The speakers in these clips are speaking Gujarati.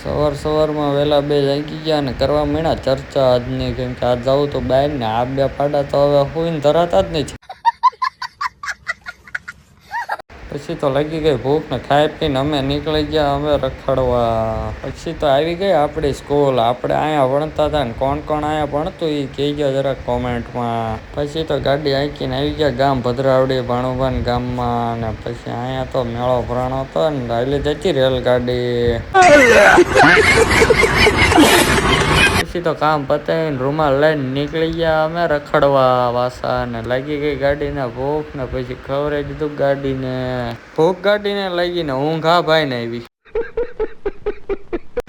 સવારમાં વહેલા બે જાગી ગયા અને કરવા માંડ્યા ચર્ચા આજની, કેમ કે આજ જવું તો બહાર ને આ બે પાડા તો હવે હુઈને ધરાતા જ નથી. પછી તો લાગી ગઈ ભૂખ ને ખાઈ પીને અમે નીકળી ગયા અમે રખડવા. પછી તો આવી ગઈ આપણી સ્કૂલ. આપણે અહીંયા ભણતા હતા ને કોણ કોણ અહીંયા ભણતું એ કહેજો જરાક કોમેન્ટમાં. પછી તો ગાડી આંકીને આવી ગયા ગામ ભદ્રાવડી ભાણુભાન ગામમાં. અને પછી અહીંયા તો મેળો ભરાણો હતો ને રાયલી જતી રેલગાડી. પછી તો કામ પતાવીને રૂમાલ લઈને નીકળી ગયા અમે રખડવા વાસા. ને લાગી ગઈ ગાડીને ભૂખ ને પછી ખવડાવી દીધું ગાડીને. ભૂખ ગાડીને લાગીને ઊંઘ આ ભાઈ ને આવી.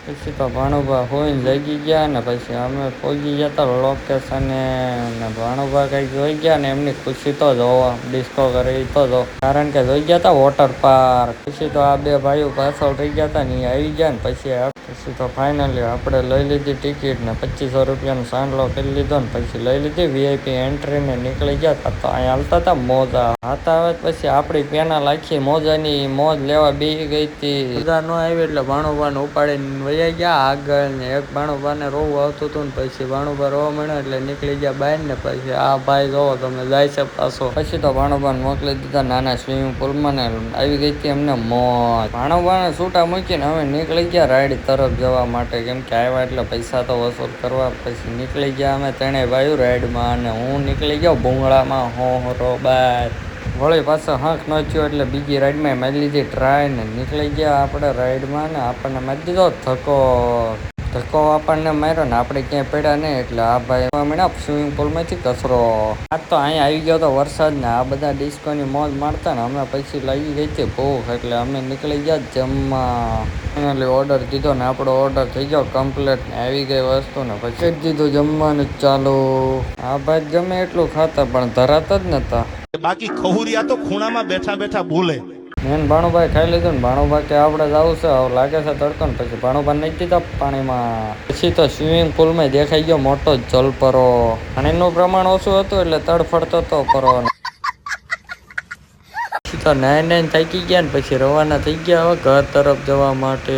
પછી તો ભાણુભા હોઈને જાગી ગયા ને પછી અમે પહોંચી ગયા હતા લોકેશને. ને ભાણુભા કઈ જોઈ ગયા ને એમની ખુશી તો જોવા ડિસ્કો કરી તો જો, કારણ કે જોઈ ગયા હતા વોટર પાર્ક. પછી તો આ બે ભાઈઓ પાછળ રહી ગયા હતા ને આવી ગયા ને પછી તો ફાઇનલી આપણે લઈ લીધી ટિકિટ ને 2500 રૂપિયાનો સાંડલો કરી લીધો ને પછી લઈ લીધી વીઆઈપી એન્ટ્રી ને નીકળી ગયા હતા. તો અહીંયા હાલતા હતા મોજા હતા. હવે પછી આપણી પેના લાખી મોજાની મોજ લેવા બેસી ગઈ હતી. મોજા ન આવી એટલે ભાણુભાને ઉપાડીને વયા ગયા આગળ ને એક ભાણુભાને રોવું આવતું હતું ને પછી ભાણુભા રોવા મળ્યો એટલે નીકળી ગયા બહાર ને પછી આ ભાઈ જોવો તમે જાય છે પાછો. પછી તો ભાણુભાને મોકલી દીધા નાના સ્વિમિંગ પુલમાં ને આવી ગઈ હતી એમને મોજ. ભાણુભાને છૂટા મૂકીને અમે નીકળી ગયા રાઈડ તરફ જવા માટે, કેમ કે આવ્યા એટલે પૈસા તો વસૂલ કરવા. પછી નીકળી ગયા અમે ત્રણેય ભાઈઓ રાઈડમાં અને હું નીકળી ગયો ભૂંગળામાં હોરો બાર. વળી પાછો હંક ન થયો એટલે બીજી રાઈડમાં મારી લીધી ટ્રાય ને નીકળી ગયા આપણે રાઈડમાં. ને આપણને મારી દીધો ધક્કો આપણને માર્યો ને આપણે ક્યાંય પડ્યા નહીં એટલે આ ભાઈ મળ્યા સ્વિમિંગ પુલમાંથી કચરો. આજ તો અહીંયા આવી ગયો તો વરસાદ ને આ બધા ડિસ્કોની મોજ મારતા ને અમે પછી લાગી ગઈ હતી ભૂખ એટલે અમે નીકળી ગયા જમવા. ફાઇનલી ઓર્ડર દીધો ને આપણો ઓર્ડર થઈ ગયો કમ્પ્લીટ ને આવી ગઈ વસ્તુ ને પછી દીધું જમવાનું ચાલુ. આ ભાઈ ગમે એટલું ખાતા પણ ધરાતા જ નતા. બાકી ખહુરિયા તો ખૂણામાં બેઠા બેઠા બોલે. મેન ભાણુભાઈ ખાઈ લીધું ને ભાણુભાઈ કે આપણે જવું છે હવે લાગે છે તડકો ને પછી ભાણુભાઈ નાખી દીધા પાણીમાં. પછી તો સ્વિમિંગ પુલમાં દેખાઈ ગયો મોટો જલપરો. પાણીનું પ્રમાણ ઓછું હતું એટલે તડફડતો હતો પરો. પછી તો નાઈને થાકી ગયા ને પછી રવાના થઈ ગયા હવે ઘર તરફ જવા માટે.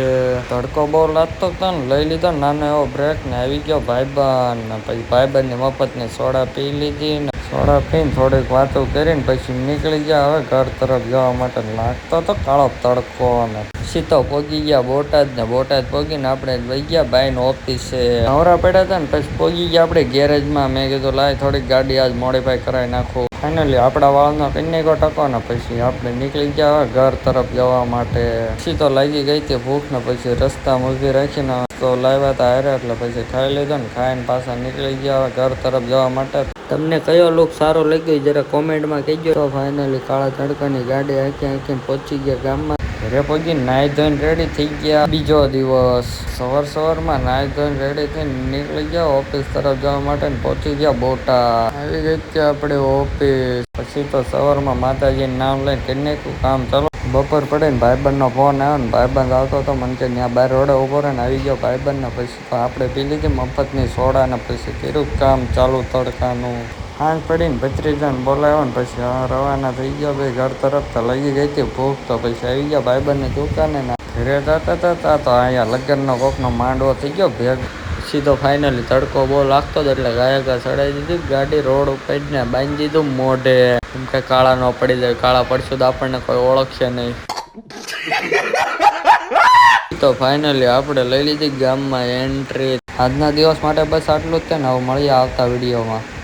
તડકો બહુ લાગતો હતો ને લઈ લીધો નાનો એવો બ્રેક ને આવી ગયો ભાઈબંધ ને પછી ભાઈબંધની મફતની સોડા પી લીધી ને સોડા પીને થોડીક વાતો કરીને પછી નીકળી ગયા હવે ઘર તરફ જવા માટે. લાગતો તો કાળો તડકો ને પછી તો પહોંચી ગયા બોટાદ ને બોટાદ પહોંચીને આપણે વહી ગયા બાઈન ઓફિસે. નવરા પડ્યા હતા ને પછી પહોંચી ગયા આપણે ગેરેજમાં. મેં કીધું લાય થોડીક ગાડી આજ મોડીફાઈ કરાવી નાખું. ફાઇનલી આપણા વાળનો કન્યાકો ટકો ને પછી આપણે નીકળી ગયા હવે ઘર તરફ જવા માટે. પછી તો લાગી ગઈ હતી ભૂખ ને પછી રસ્તા મૂકી રાખીને તો લાવ્યા હતા હારે એટલે પછી ખાઈ લીધો ને ખાઈને પાછા નીકળી ગયા હવે ઘર તરફ જવા માટે. તમને કયો લુક સારો લાગ્યો જરા કોમેન્ટમાં કહેજો. તો ફાઇનલી કાળા તડકાની ગાડી આંખીને પહોંચી ગયા ગામમાં. ઘરે પહોંચી નાહી ધોઈને રેડી થઈ ગયા. બીજો દિવસ સવારમાં નાહી ધોઈને રેડી થઈને નીકળી ગયા ઓફિસ તરફ જવા માટે ને પહોંચી ગયા બોટાદ. આવી ગઈ ત્યાં આપણે ઓફિસ. પછી તો સવારમાં માતાજીનું નામ લઈને કરી નાખ્યું કામ ચાલો. બપોર પડે ને ભાઈબંધનો ફોન આવ્યો ને ભાઈબંધ આવતો હતો મને કે ત્યાં બહાર રોડે ઉભો રહે ને આવી ગયો ભાઈબંધ ને પછી તો આપણે પી લીધી મફતની સોડા ને પછી કર્યું કામ ચાલુ તડકાનું. હાંજ પડીને ભત્રીજાને બોલાવ્યો ને પછી રવાના થઈ ગયો ભાઈ ઘર તરફ. તો લઈ ગઈ હતી ભૂખ તો પછી આવી ગયા ભાઈબંધની દુકાને ને ઘરે જતા તો અહીંયા લગ્નનો કોકનો માંડવો થઈ ગયો ભેગ. પછી તો ફાઇનલી તડકો બહુ લાગતો હતો એટલે ગાયકા ચડાવી દીધી ગાડી રોડ ઉપર ને બાંધી દીધું મોઢે, કેમ કે કાળા ન પડી જાય. કાળા પડશું તો આપણને કોઈ ઓળખશે નહીં. તો ફાઇનલી આપણે લઈ લીધી ગામમાં એન્ટ્રી. આજના દિવસ માટે બસ આટલું જ છે ને હવે મળીએ આવતા વિડીયોમાં.